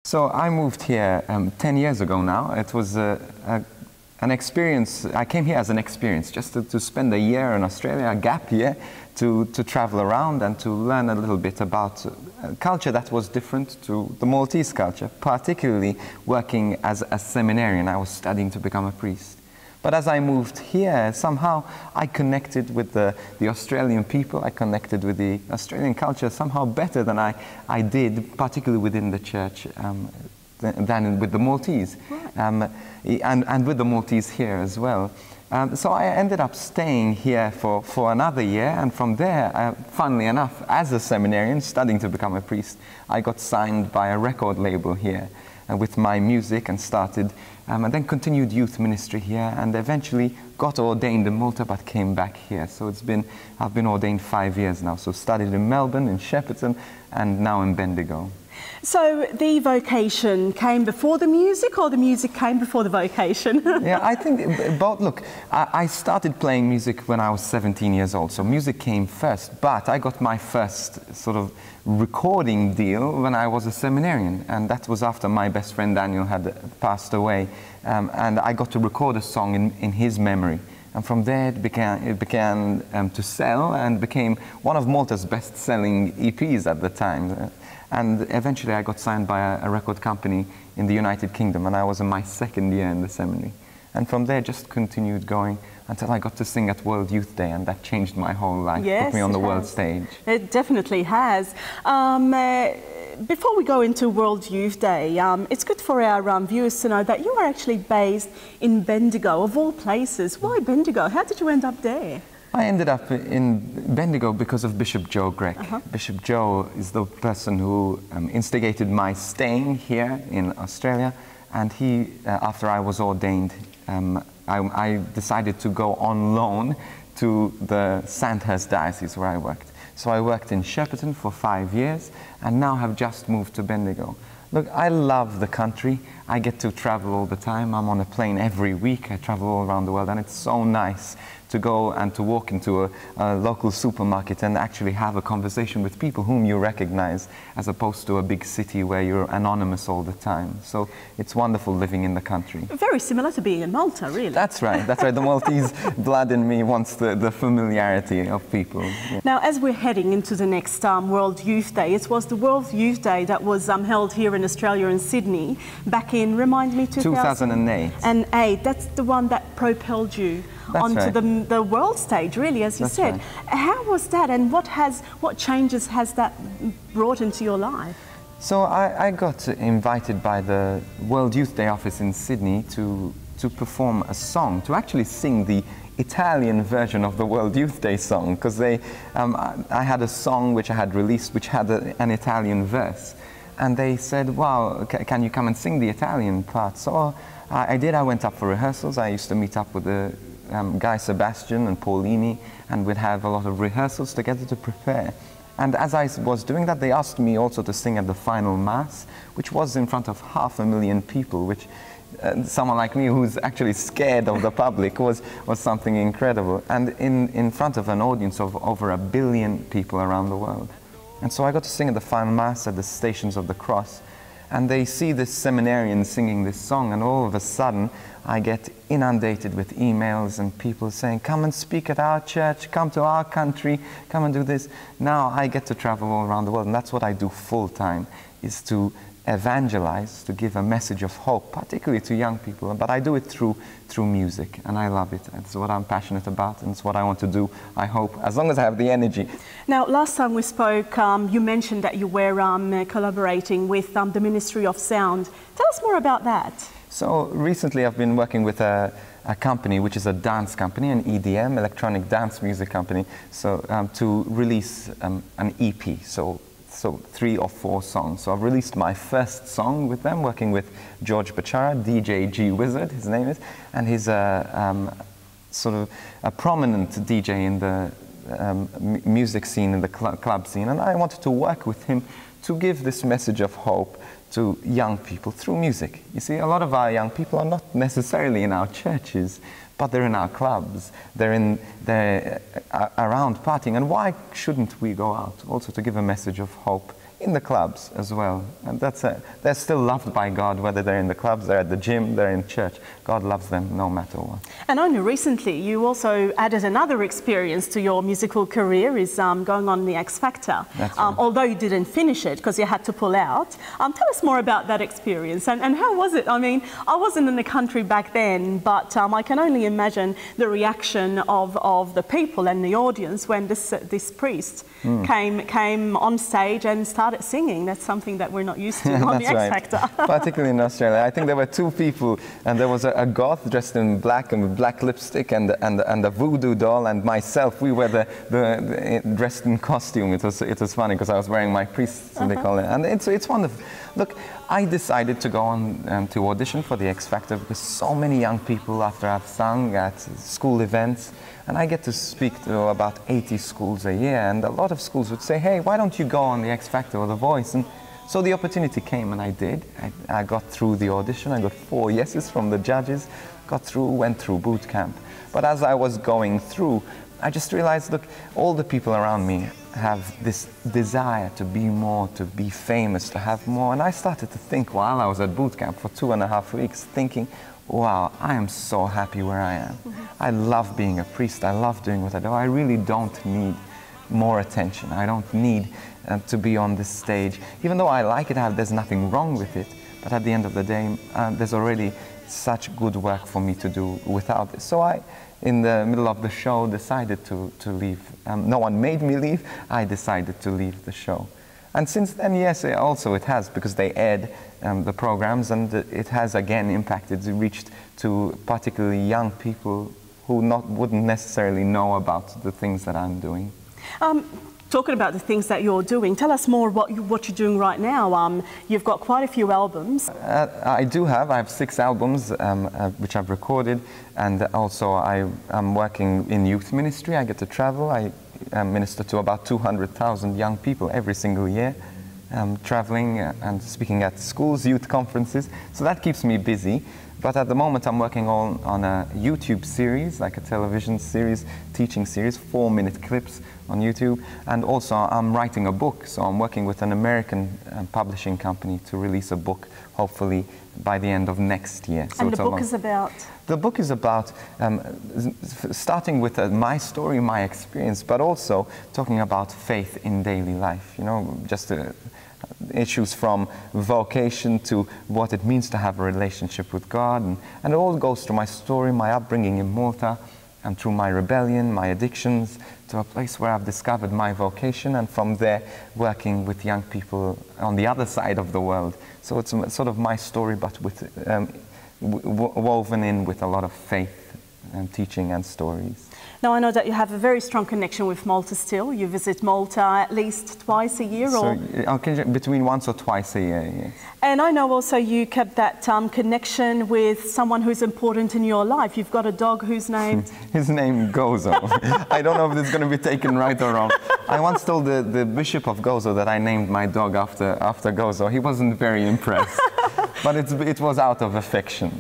So I moved here 10 years ago now. It was an experience. I came here as an experience, just to spend a year in Australia, a gap year, to travel around and to learn a little bit about a culture that was different to the Maltese culture, particularly working as a seminarian. I was studying to become a priest. But as I moved here, somehow I connected with the Australian people. I connected with the Australian culture somehow better than I did, particularly within the church, than with the Maltese, and with the Maltese here as well. So I ended up staying here for another year, and from there, funnily enough, as a seminarian studying to become a priest, I got signed by a record label here with my music and started, and then continued youth ministry here, and eventually got ordained in Malta but came back here. So I've been ordained 5 years now, so studied in Melbourne, in Shepparton, and now in Bendigo. So the vocation came before the music, or the music came before the vocation? Yeah, I think both. Look, I started playing music when I was 17 years old, so music came first, but I got my first sort of recording deal when I was a seminarian, and that was after my best friend Daniel had passed away, and I got to record a song in his memory. And from there it began to sell and became one of Malta's best-selling EPs at the time. And eventually I got signed by a record company in the United Kingdom, and I was in my second year in the seminary. And from there just continued going until I got to sing at World Youth Day, and that changed my whole life, put me on the world stage. It definitely has. Before we go into World Youth Day, it's good for our viewers to know that you are actually based in Bendigo, of all places. Why Bendigo? How did you end up there? I ended up in Bendigo because of Bishop Joe Grech. Bishop Joe is the person who instigated my staying here in Australia, and he, after I was ordained, I decided to go on loan to the Sandhurst Diocese where I worked. So I worked in Shepparton for 5 years and now have just moved to Bendigo. Look, I love the country. I get to travel all the time. I'm on a plane every week. I travel all around the world, and it's so nice to go and to walk into a local supermarket and actually have a conversation with people whom you recognize, as opposed to a big city where you're anonymous all the time. So it's wonderful living in the country. Very similar to being in Malta, really. That's right, that's right. The Maltese blood in me wants the familiarity of people. Yeah. Now, as we're heading into the next World Youth Day, it was the World Youth Day that was held here in Australia, in Sydney, back in, remind me, 2008. And that's the one that propelled you onto the world stage, really, as you said. Right. How was that, and what changes has that brought into your life? So I got invited by the World Youth Day office in Sydney to perform a song, to actually sing the Italian version of the World Youth Day song, because I had a song which I had released which had an Italian verse, and they said, wow, can you come and sing the Italian part? So I did. I went up for rehearsals. I used to meet up with the Guy Sebastian and Paulini, and we'd have a lot of rehearsals together to prepare. And as I was doing that, they asked me also to sing at the final Mass, which was in front of 500,000 people, which someone like me who's actually scared of the public was something incredible, and in front of an audience of over 1 billion people around the world. And so I got to sing at the final Mass at the Stations of the Cross, and they see this seminarian singing this song, and all of a sudden I get inundated with emails and people saying, come and speak at our church, come to our country, come and do this. Now I get to travel all around the world, and that's what I do full time, is to evangelize, to give a message of hope, particularly to young people. But I do it through music, and I love it. It's what I'm passionate about, and it's what I want to do, I hope, as long as I have the energy. Now, last time we spoke, you mentioned that you were collaborating with the Ministry of Sound. Tell us more about that. So recently I've been working with a company which is a dance company, an EDM, electronic dance music company, so to release an EP, so 3 or 4 songs. So I've released my first song with them, working with George Bachara, DJ G Wizard, his name is, and he's sort of a prominent DJ in the music scene, in the club scene, and I wanted to work with him to give this message of hope to young people through music. You see, a lot of our young people are not necessarily in our churches, but they're in our clubs, they're around partying, and why shouldn't we go out also to give a message of hope in the clubs as well. And they're still loved by God, whether they're in the clubs, they're at the gym, they're in church. God loves them no matter what. And only recently you also added another experience to your musical career, is going on the X Factor. That's right. Although you didn't finish it because you had to pull out. Tell us more about that experience and how was it? I mean, I wasn't in the country back then, but I can only imagine the reaction of the people and the audience when this priest came on stage and started singing. That's something that we're not used to on the X Factor. Particularly in Australia. I think there were two people, and there was a goth dressed in black and with black lipstick and a voodoo doll, and myself. We were the dressed in costume. It was funny because I was wearing my priest's call it, and it's wonderful. Look, I decided to go on to audition for the X Factor because so many young people, after I've sung at school events, and I get to speak to about 80 schools a year, and a lot of schools would say, hey, why don't you go on the X Factor or The Voice? And so the opportunity came, and I did. I got through the audition. I got 4 yeses from the judges, got through, went through boot camp. But as I was going through, I just realized, look, all the people around me have this desire to be more, to be famous, to have more. And I started to think while I was at boot camp for 2.5 weeks, thinking, wow, I am so happy where I am. I love being a priest. I love doing what I do. I really don't need more attention. I don't need to be on this stage. Even though I like it, there's nothing wrong with it. But at the end of the day, there's already such good work for me to do without this. So I, in the middle of the show, decided to leave. No one made me leave. I decided to leave the show. And since then, yes, also it has, because they aired the programs, and it has again impacted, reached to particularly young people who wouldn't necessarily know about the things that I'm doing. Talking about the things that you're doing, tell us more what you're doing right now. You've got quite a few albums. I have 6 albums which I've recorded, and also I'm working in youth ministry. I get to travel. I minister to about 200,000 young people every single year, traveling and speaking at schools, youth conferences. So that keeps me busy. But at the moment I'm working on a YouTube series, like a television series, teaching series, 4-minute clips on YouTube. And also I'm writing a book, so I'm working with an American publishing company to release a book, hopefully by the end of next year. So and the book is about? The book is about starting with my story, my experience, but also talking about faith in daily life, you know, just issues from vocation to what it means to have a relationship with God. And it all goes through my story, my upbringing in Malta, and through my rebellion, my addictions, to a place where I've discovered my vocation, and from there working with young people on the other side of the world. So it's sort of my story, but with woven in with a lot of faith and teaching and stories. Now, I know that you have a very strong connection with Malta still. You visit Malta at least twice a year? So, between once or twice a year, yes. And I know also you kept that connection with someone who's important in your life. You've got a dog who's named... His name Gozo. I don't know if this is going to be taken right or wrong. I once told the Bishop of Gozo that I named my dog after Gozo. He wasn't very impressed. But it was out of affection.